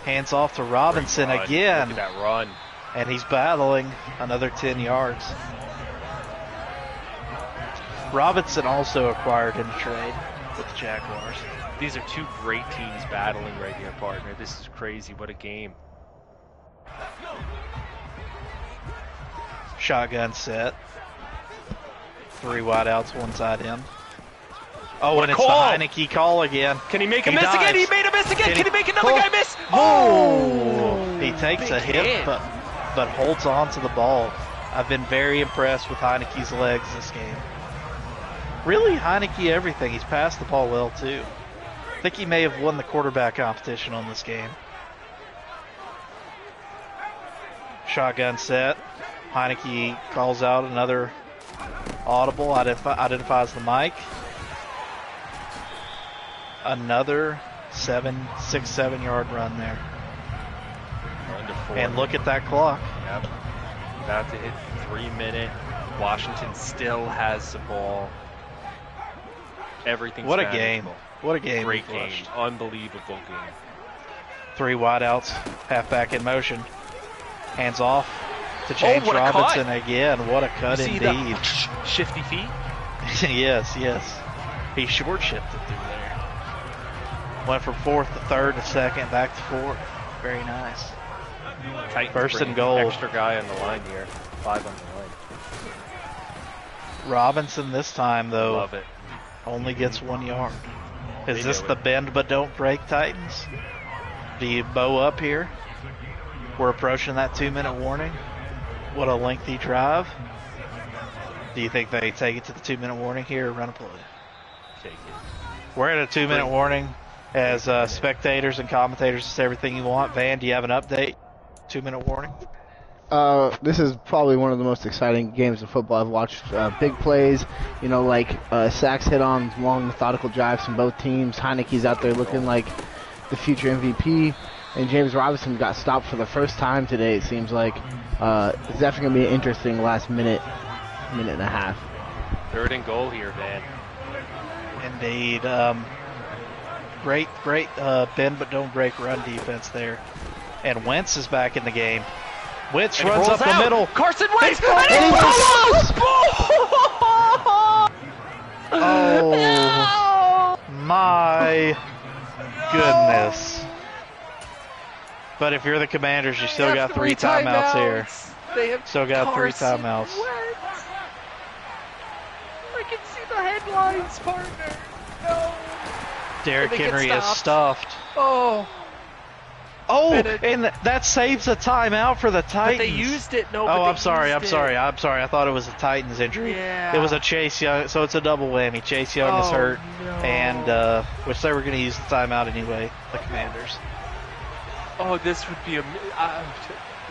Hands off to Robinson again. Look at that run. And he's battling another 10 yards. Robinson also acquired in a trade with the Jaguars. These are two great teams battling right here, partner. This is crazy. What a game. Shotgun set. 3 wideouts, 1 side in. Oh, What and a it's the call! Heineke call again. Can he make a He miss again? dives. He made a miss again. Can he make another Oh. guy miss? Oh! He takes a Big hit, hit. but holds on to the ball. I've been very impressed with Heineke's legs this game. Really, Heineke everything. He's passed the ball well, too. I think he may have won the quarterback competition on this game. Shotgun set. Heineke calls out another audible, identifies the mic. Another 6-7 yard run there. Under 4. And look at that clock. Yep. About to hit 3 minute. Washington still has the ball. Everything's What a manageable. game. What a game. Great we game. flushed. Unbelievable game. 3 wideouts, halfback in motion. Hands off to James what a Robinson cut. again. What a cut You see indeed. the shifty feet? Yes. He short shifted through there. Went from 4th to 3rd to 2nd, back to 4th. Very nice. Titans First and bring goal. Extra guy on the line here. 5 on the line. Robinson this time, though, Love it. only gets 1 yard. Is They this know the it. bend but don't break Titans? Do you bow up here? We're approaching that 2-minute warning. What a lengthy drive. Do you think they take it to the 2-minute warning here or run a play? Take it. We're at a 2-minute Great. warning as spectators and commentators. It's everything you want. Van, do you have an update? 2-minute warning? This is probably one of the most exciting games of football I've watched. Big plays, sacks hit on long, methodical drives from both teams. Heineke's out there looking like the future MVP, and James Robinson got stopped for the first time today. It seems like it's definitely gonna be an interesting last minute and a half. 3rd and goal here, Van. Indeed. Great bend but don't break run defense there. And Wentz is back in the game. Wentz And runs rolls up the out. middle. Carson Wentz! And he And he falls! Oh! My goodness. But if you're the Commanders, you still got 3 timeouts here. They have Still got 3 Carson timeouts. Wentz. I can see the headlines, partner. No. Derrick They get Henry is stopped. stuffed. Oh. Oh, Bennett. and that saves a timeout for the Titans. But they used it. No, Oh, but I'm they sorry. used I'm it. sorry. I'm sorry. I thought it was a Titans injury. Yeah. It was a Chase Young, so it's a double whammy. Chase Young is Oh, hurt, no. and which they were going to use the timeout anyway. The Commanders. Oh, this would be a.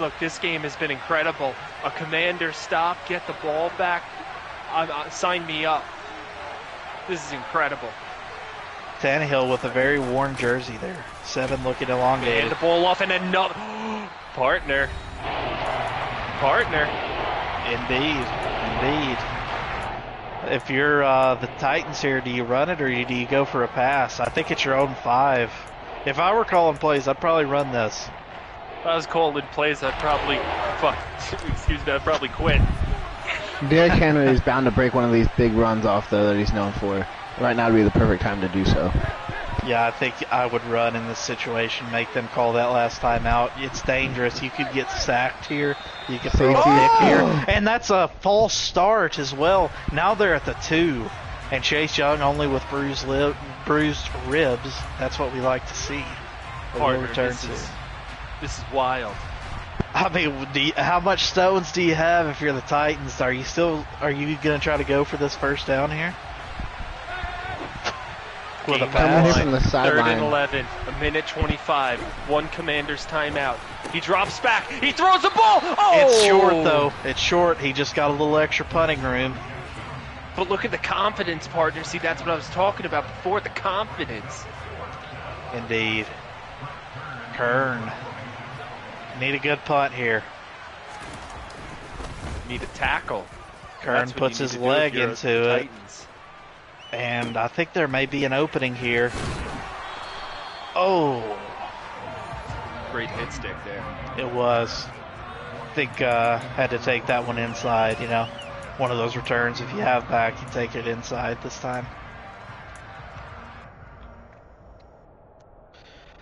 Look, this game has been incredible. A Commander stop, get the ball back. Sign me up. This is incredible. Tannehill with a very worn jersey there. 7 looking And elongated. the ball off and another. Partner. Indeed. If you're the Titans here, do you run it or do you go for a pass? I think it's your own 5. If I were calling plays, I'd probably run this. If I was calling plays, I'd probably. Excuse me, I'd probably quit. Derrick Henry is bound to break one of these big runs off, though, that he's known for. Right now would be the perfect time to do so. Yeah, I think I would run in this situation, make them call that last time out. It's dangerous. You could get sacked here. You could throw a Safety. pick here. And that's a false start as well. Now they're at the 2. And Chase Young only with bruised ribs. That's what we like to see. But we'll Partner, return this is wild. I mean, how much stones do you have if you're the Titans? Are you going to try to go for this first down here? With a Game Coming in pass? from the 3rd and sideline. 11, a minute 25, 1 Commander's timeout. He drops back, he throws the ball. Oh! It's short, though. It's short. He just got a little extra punting room. But look at the confidence, partner. See, that's what I was talking about before, the confidence. Indeed. Kern. Need a good punt here. Need a tackle. Kern That's what puts you his need to do if leg you're into the it. Titans. And I think there may be an opening here. Oh, Great hit stick there. it was. I think had to take that one inside, one of those returns. If you have back, you take it inside this time.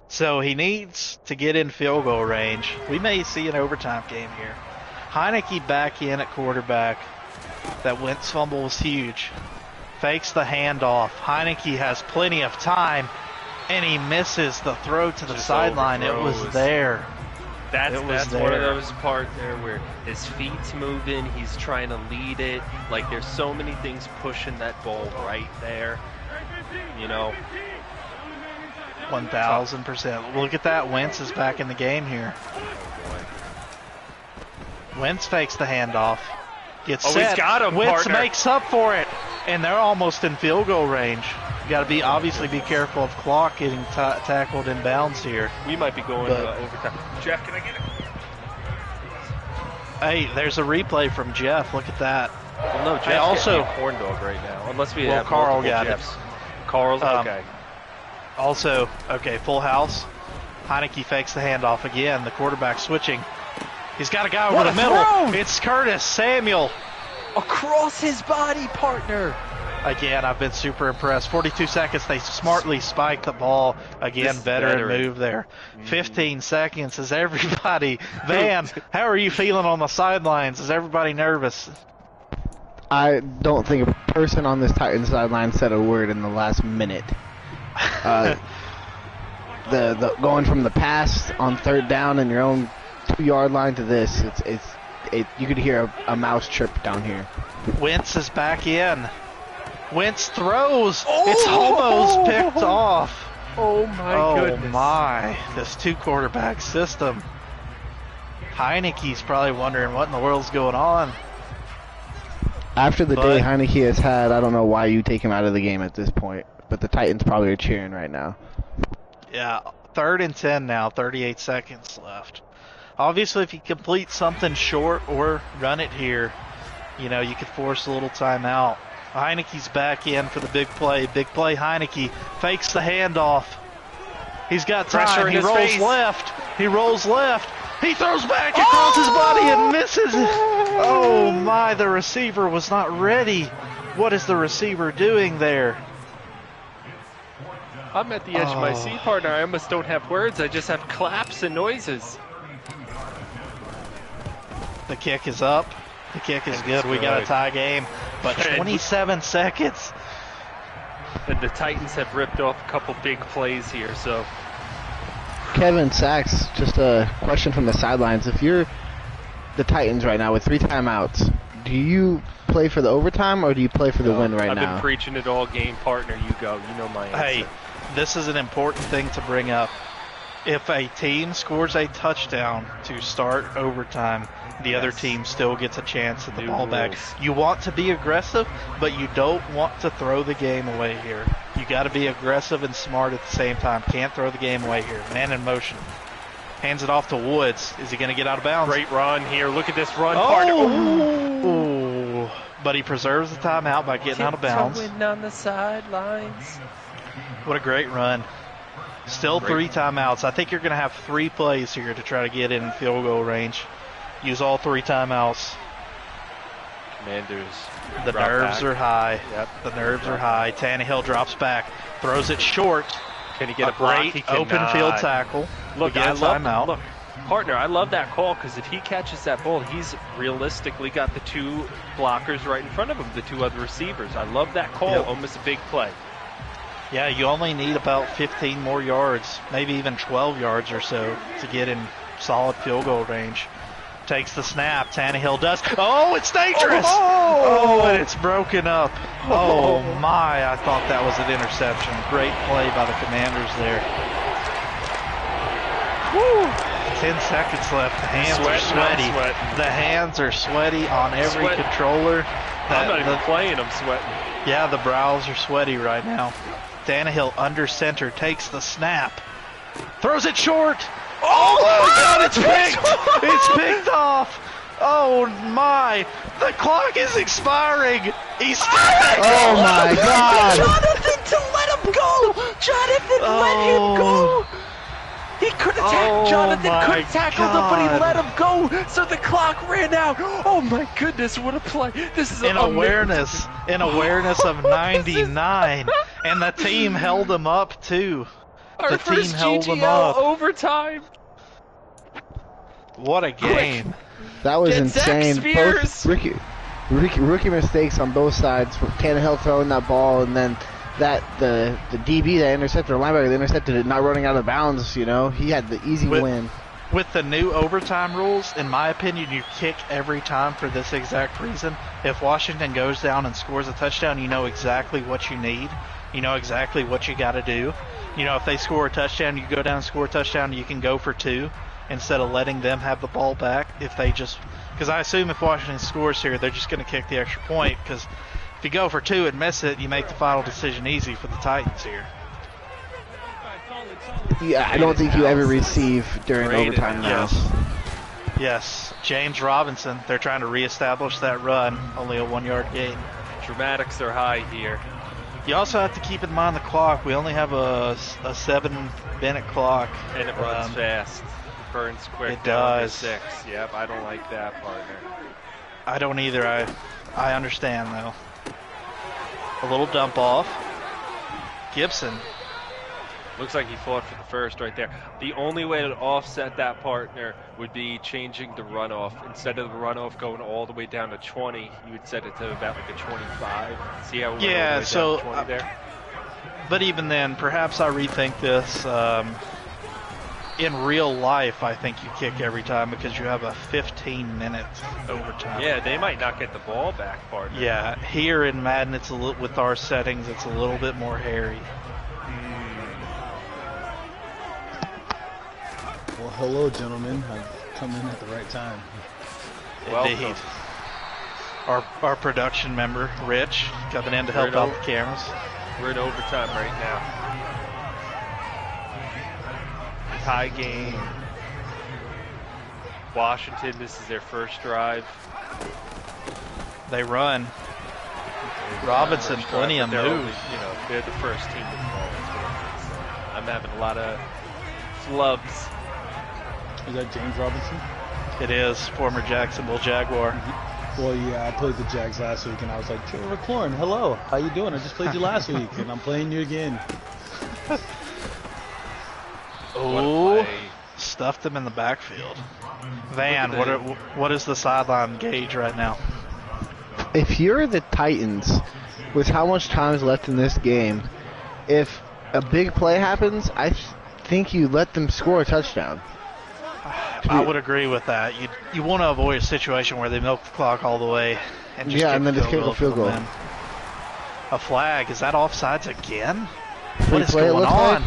So he needs to get in field goal range. We may see an overtime game here. Heineke back in at quarterback. That Wentz fumble was huge. Fakes the handoff. Heineke has plenty of time, and he misses the throw to the sideline. It was there. That's one of those parts there where his feet's moving, he's trying to lead it. Like, there's so many things pushing that ball right there. You know. 1,000%. Look at that. Wentz is back in the game here. Wentz fakes the handoff. Gets set. He's got him, Wentz partner. makes up for it. And they're almost in field goal range. You got to obviously be careful of clock getting tackled in bounds here. We might be going overtime. Jeff, can I get it? Hey, there's a replay from Jeff. Look at that. Well, no, Jeff also can't be a corn dog right now, unless we well, have Carl multiple got Jeffs. it. Carl's okay. Also, okay, full house. Heineke fakes the handoff again. The quarterback switching. He's got a guy over the middle. Throw! It's Curtis Samuel. Across his body, partner. Again, I've been super impressed. 42 seconds. They smartly spiked the ball. Again, veteran move there. 15 seconds. Is everybody... Van, how are you feeling on the sidelines? Is everybody nervous? I don't think a person on this Titans sideline said a word in the last minute. The going from the pass on third down in your own 2-yard line to this, you could hear a mouse chirp down here. Wentz is back in. Wentz throws. It's almost picked off. Oh my goodness. Oh my. This 2-quarterback system. Heineke's probably wondering what in the world's going on. After the day Heineke has had, I don't know why you take him out of the game at this point. But the Titans probably are cheering right now. Yeah, 3rd and 10 now, 38 seconds left. Obviously, if you complete something short or run it here, you know, you could force a little timeout. Heineke's back in for the big play. Big play, Heineke fakes the handoff. He's got time. He rolls left. He rolls left. He throws back across his body and misses. Oh my, the receiver was not ready. What is the receiver doing there? I'm at the edge of my seat, partner. I almost don't have words. I just have claps and noises. The kick is up. The kick is good. We got a tie game, but 27 seconds. And the Titans have ripped off a couple big plays here, so. Kevin Sachs, just a question from the sidelines. If you're the Titans right now with 3 timeouts, do you play for the overtime or do you play for the win right now? I've been preaching it all game, partner. You go. You know my answer. Hey, this is an important thing to bring up. If a team scores a touchdown to start overtime, the other team still gets a chance at the ball back. You want to be aggressive, but you don't want to throw the game away here. You got to be aggressive and smart at the same time. Can't throw the game away here. Man in motion. Hands it off to Woods. Is he going to get out of bounds? Great run here. Look at this run, partner. Ooh. But he preserves the timeout by getting out of bounds. On the sidelines. What a great run. Still 3 timeouts. I think you're going to have 3 plays here to try to get in field goal range. Use all 3 timeouts. Commanders. The nerves are high. Yep. The nerves are high. Tannehill drops back. Throws it short. Can he get a great open field tackle? Look, look, partner, I love that call because if he catches that ball, he's realistically got the 2 blockers right in front of him, the 2 other receivers. I love that call. Yep. Almost a big play. Yeah, you only need about 15 more yards, maybe even 12 yards or so to get in solid field goal range. Takes the snap. Tannehill does. Oh, it's dangerous. Oh, and it's broken up. Oh, my. I thought that was an interception. Great play by the Commanders there. Woo. 10 seconds left. The hands are sweaty. The hands are sweaty on every controller. I'm not even playing. I'm sweating. Yeah, the brows are sweaty right now. Tannehill under center takes the snap. Throws it short. Oh my God, it's picked! It's picked off! Oh my! The clock is expiring! He's Oh my God! Jonathan, to let him go! Jonathan, let him go! He could have tackled Jonathan, could have tackled him, but he let him go, so the clock ran out. Oh my goodness, what a play! This is in awareness of 99, and the team held him up too. Our The first team held him GGL up. overtime. What a game! That was Get Zach insane. Spears. Both rookie mistakes on both sides. Tannehill throwing that ball, and then the DB that intercepted, or linebacker that intercepted it, not running out of bounds. You know, he had the easy win. With the new overtime rules, in my opinion, you kick every time for this exact reason. If Washington goes down and scores a touchdown, you know exactly what you need. You know exactly what you got to do. You know, if they score a touchdown, you go down and score a touchdown, you can go for 2 instead of letting them have the ball back. Because I assume if Washington scores here, they're just going to kick the extra point. Because if you go for 2 and miss it, you make the final decision easy for the Titans here. Yeah, I don't think you ever receive during overtime now. Yes. James Robinson, they're trying to reestablish that run, only a 1-yard gain. Dramatics are high here. You also have to keep in mind the clock. We only have a 7-minute clock. And it runs fast. It burns quick. It does. 6. Yep, I don't like that, partner. I don't either. I understand, though. A little dump off. Gibson. Looks like he fought for the first right there. The only way to offset that, partner, would be changing the runoff. Instead of the runoff going all the way down to 20, you would set it to about like a 25. See how it went all the way down to 20 there? But even then, perhaps I rethink this. In real life, I think you kick every time because you have a 15-minute overtime. Yeah, they might not get the ball back, partner. Yeah, here in Madden, it's with our settings, it's a little bit more hairy. Well, hello, gentlemen. I've come in at the right time. Indeed. Our production member, Rich, coming in to help out the cameras. We're in overtime right now. Tie game. Washington, this is their first drive. They run. Robinson, plenty of moves. They're the first team with the ball. I'm having a lot of flubs. Is that James Robinson? It is, former Jacksonville Jaguar. Well, yeah, I played the Jags last week, and I was like, Trevor McLaurin, hello, how you doing? I just played you last week, and I'm playing you again. Oh, stuffed him in the backfield. Van, what is the sideline gauge right now? If you're the Titans, with how much time is left in this game, if a big play happens, I think you let them score a touchdown. I would agree with that. You want to avoid a situation where they milk the clock all the way and just and then just kick a field goal. A flag, is that offsides again? What is going on?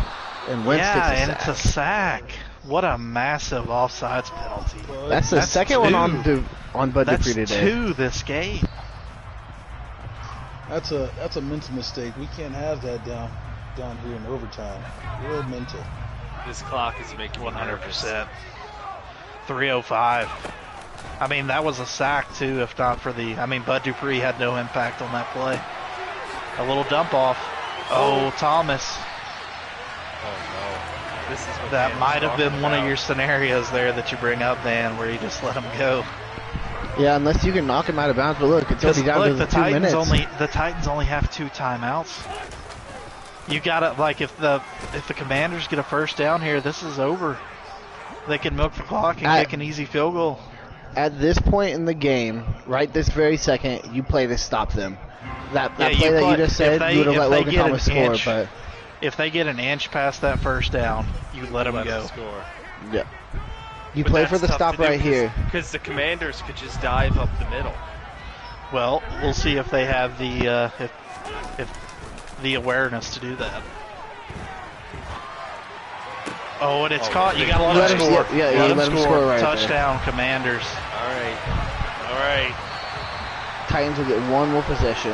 And Wentz takes a sack. And it's a sack. What a massive offsides penalty. That's the second one on Bud Dupree today. That's 2 this game. That's a mental mistake. We can't have that down here in overtime. Real mental. This clock is making 100%. 3:05. I mean, that was a sack too, if not for Bud Dupree had no impact on that play. A little dump off. Oh, Thomas. Oh no. This is what that might have been one of your scenarios there that you bring up, Dan, where you just let him go. Yeah, unless you can knock him out of bounds. But look, it's already down to the 2 minutes. The Titans only have 2 timeouts. You gotta, if the Commanders get a first down here, this is over. They can milk the clock and kick an easy field goal. At this point in the game, right this very second, you play to stop them. That play that you just said, you would have let Logan Thomas score, but if they get an inch past that first down, you let them go. Score. Yeah. You play for the stop right here. Because the Commanders could just dive up the middle. Well, we'll see if they have the the awareness to do that. Oh, and it's caught. You gotta let him score. Yeah, you let him score right Touchdown, there. Commanders. All right. Titans will get one more possession.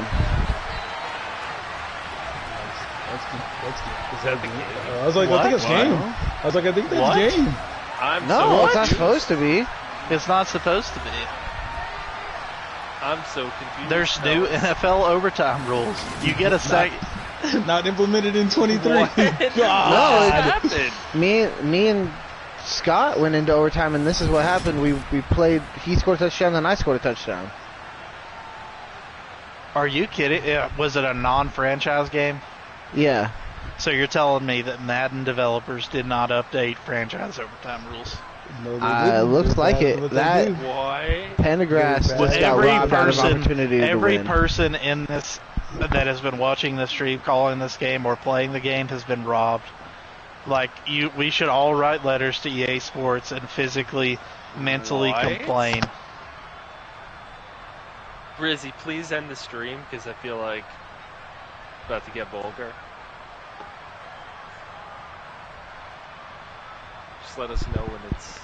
That's good. Is that the game? I was like, I think it's game. I was like, I think that's game. It's not supposed to be. It's not supposed to be. I'm so confused. There's new NFL overtime rules. You get a Not implemented in 23. What? God. What happened? Me and Scott went into overtime, and this is what happened. We played. He scored a touchdown, and I scored a touchdown. Are you kidding? Yeah, was it a non-franchise game? Yeah. So you're telling me that Madden developers did not update franchise overtime rules? No, they didn't. Looks like That's it. what they That do. Why? Pendergrass Was just got every robbed out of person, opportunity to every win. person in this that has been watching this stream, calling this game, or playing the game has been robbed. Like we should all write letters to EA Sports and physically, mentally What? complain. Brizzy, please end the stream because I feel like it's about to get vulgar. Just let us know when it's